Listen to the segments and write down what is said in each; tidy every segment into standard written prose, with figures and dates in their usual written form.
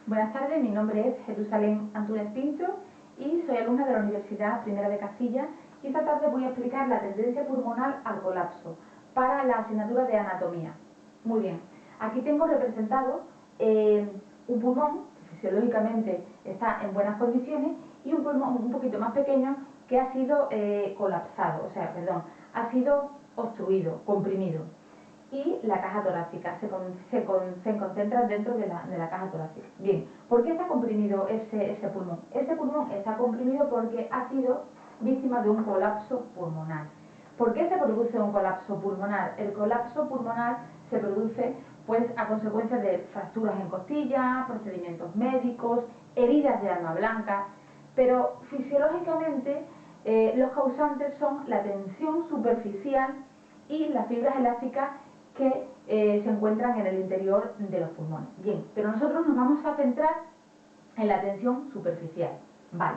Buenas tardes, mi nombre es Jerusalén Antúnez Pinto y soy alumna de la Universidad Primera de Castilla y esta tarde voy a explicar la tendencia pulmonar al colapso para la asignatura de anatomía. Muy bien, aquí tengo representado un pulmón que fisiológicamente está en buenas condiciones y un pulmón un poquito más pequeño que ha sido colapsado, ha sido obstruido, comprimido. Y la caja torácica se concentra dentro de la caja torácica. Bien, ¿por qué está comprimido ese pulmón? Ese pulmón está comprimido porque ha sido víctima de un colapso pulmonar. ¿Por qué se produce un colapso pulmonar? El colapso pulmonar se produce pues a consecuencia de fracturas en costillas, procedimientos médicos, heridas de arma blanca, pero fisiológicamente los causantes son la tensión superficial y las fibras elásticas que se encuentran en el interior de los pulmones. Bien, pero nosotros nos vamos a centrar en la tensión superficial. Vale.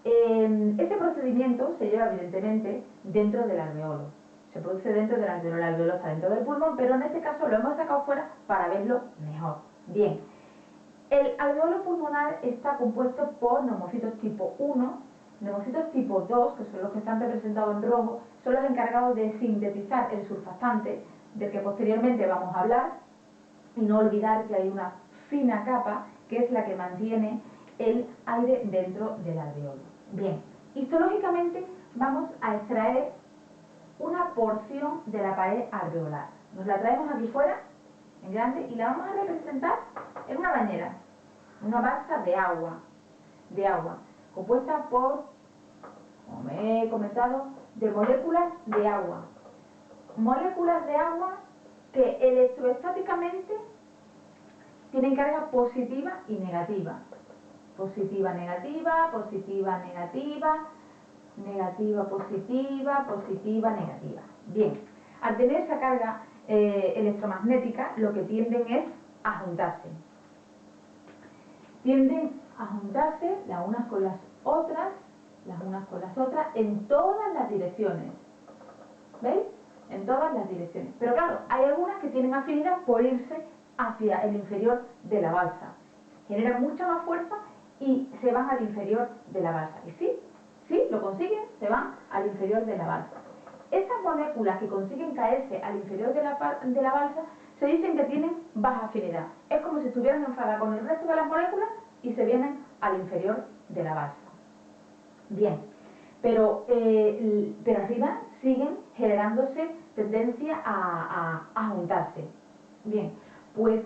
Este procedimiento se lleva evidentemente dentro del alveolo. Se produce dentro del alveolo, el alveolo está dentro del pulmón, pero en este caso lo hemos sacado fuera para verlo mejor. Bien, el alveolo pulmonar está compuesto por neumocitos tipo 1, neumocitos tipo 2, que son los que están representados en rojo, son los encargados de sintetizar el surfactante, del que posteriormente vamos a hablar, y no olvidar que hay una fina capa que es la que mantiene el aire dentro del alveolo. Bien, histológicamente vamos a extraer una porción de la pared alveolar. Nos la traemos aquí fuera, en grande, y la vamos a representar en una bañera, una balsa de agua, compuesta por, como me he comentado, de moléculas de agua. Moléculas de agua que electroestáticamente tienen carga positiva y negativa. Positiva, negativa, positiva, negativa, negativa, positiva, positiva, negativa. Bien, al tener esa carga electromagnética, lo que tienden es a juntarse. Tienden a juntarse las unas con las otras, en todas las direcciones. ¿Veis? En todas las direcciones. Pero claro, hay algunas que tienen afinidad por irse hacia el inferior de la balsa. Generan mucha más fuerza y se van al inferior de la balsa. Y sí, lo consiguen, se van al inferior de la balsa. Esas moléculas que consiguen caerse al inferior de la balsa se dicen que tienen baja afinidad. Es como si estuvieran enfadadas con el resto de las moléculas y se vienen al inferior de la balsa. Bien, pero arriba siguen generándose tendencia a juntarse. Bien, pues,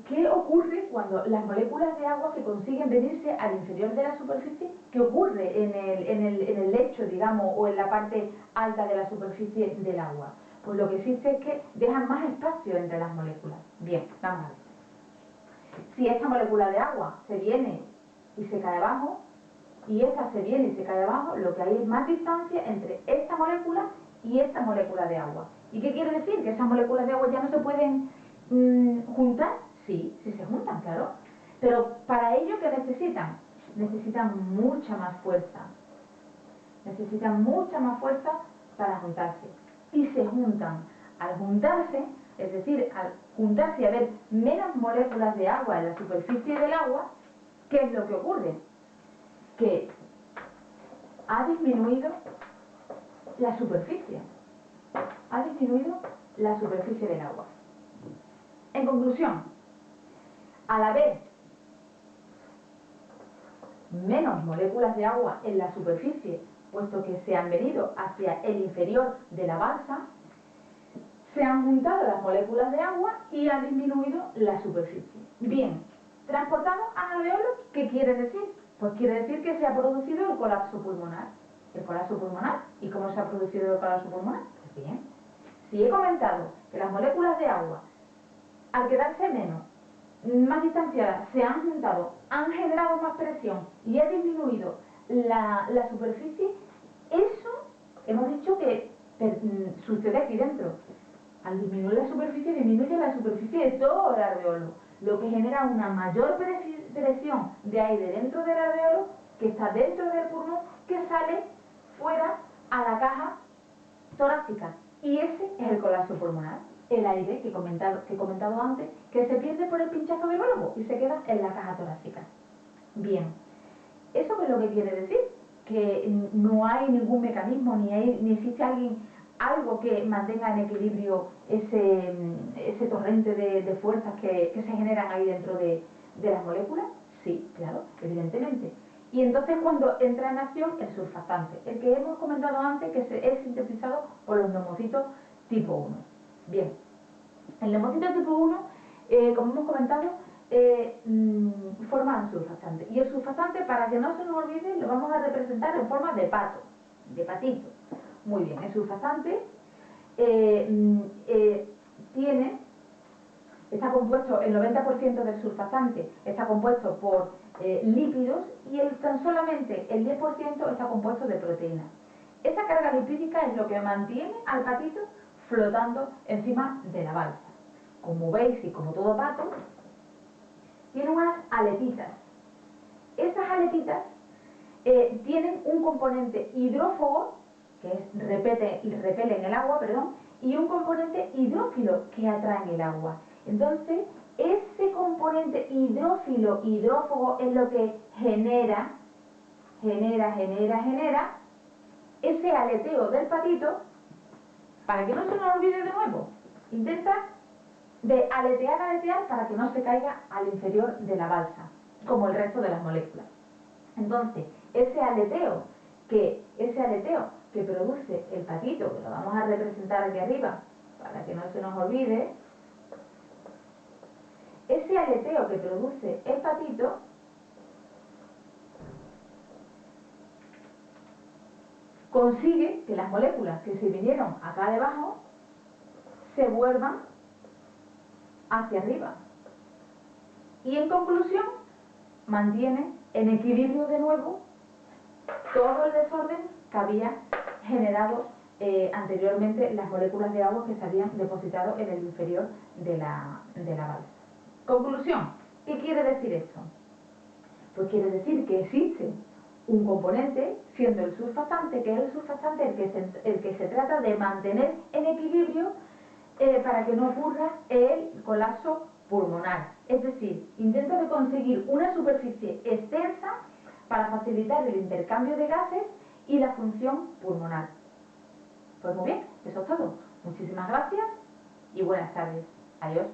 ¿qué ocurre cuando las moléculas de agua que consiguen venirse al inferior de la superficie? ¿Qué ocurre en el lecho, digamos, o en la parte alta de la superficie del agua? Pues lo que existe es que dejan más espacio entre las moléculas. Bien, vamos a ver. Si esta molécula de agua se viene y se cae abajo, y esta se viene y se cae abajo, lo que hay es más distancia entre esta molécula y esta molécula de agua. ¿Y qué quiere decir? ¿Que esas moléculas de agua ya no se pueden juntar? Sí, sí se juntan, claro. Pero para ello, ¿qué necesitan? Necesitan mucha más fuerza. Necesitan mucha más fuerza para juntarse. Y se juntan. Al juntarse, es decir, al juntarse y haber menos moléculas de agua en la superficie del agua, ¿qué es lo que ocurre? Que ha disminuido la superficie. Ha disminuido la superficie del agua. En conclusión, al haber menos moléculas de agua en la superficie, puesto que se han venido hacia el inferior de la balsa, se han juntado las moléculas de agua y ha disminuido la superficie. Bien, transportado al alveolo, ¿qué quiere decir? Pues quiere decir que se ha producido el colapso pulmonar. ¿El colapso pulmonar? ¿Y cómo se ha producido el colapso pulmonar? Pues bien, si he comentado que las moléculas de agua, al quedarse menos, más distanciadas, se han juntado, han generado más presión y ha disminuido la superficie, eso hemos dicho que sucede aquí dentro. Al disminuir la superficie, disminuye la superficie de todo el alveolo, lo que genera una mayor presión de aire dentro del alveolo, que está dentro del pulmón, que sale fuera a la caja torácica. Y ese es el colapso pulmonar. el aire que he comentado antes, que se pierde por el pinchazo del globo y se queda en la caja torácica. Bien, ¿eso qué es lo que quiere decir? Que no hay ningún mecanismo, ni existe algo que mantenga en equilibrio ese torrente de fuerzas que se generan ahí dentro de las moléculas. Sí, claro, evidentemente. Y entonces cuando entra en acción el surfactante, el que hemos comentado antes, que es sintetizado por los neumocitos tipo 1. Bien, el neumocito tipo 1, como hemos comentado, forma un surfactante. Y el surfactante, para que no se nos olvide, lo vamos a representar en forma de pato, de patito. Muy bien, el surfactante está compuesto, el 90% del surfactante está compuesto por lípidos y tan solamente el 10% está compuesto de proteínas. Esa carga lipídica es lo que mantiene al patito flotando encima de la balsa. Como veis, y como todo pato, tiene unas aletitas. Esas aletitas tienen un componente hidrófobo, que repelen el agua, y un componente hidrófilo que atraen el agua. Entonces, ese componente hidrófilo-hidrófobo es lo que genera ese aleteo del patito, para que no se nos olvide de nuevo. Intenta de aletear para que no se caiga al interior de la balsa, como el resto de las moléculas. Entonces, ese aleteo que produce el patito, que lo vamos a representar aquí arriba, para que no se nos olvide, ese aleteo que produce el patito consigue que las moléculas que se vinieron acá debajo se vuelvan hacia arriba. Y en conclusión, mantiene en equilibrio de nuevo todo el desorden que había generado anteriormente las moléculas de agua que se habían depositado en el inferior de la balsa. Conclusión, ¿qué quiere decir esto? Pues quiere decir que existe un componente, siendo el surfactante, que es el surfactante el que se trata de mantener en equilibrio para que no ocurra el colapso pulmonar. Es decir, intenta de conseguir una superficie extensa para facilitar el intercambio de gases y la función pulmonar. Pues muy bien, eso es todo. Muchísimas gracias y buenas tardes. Adiós.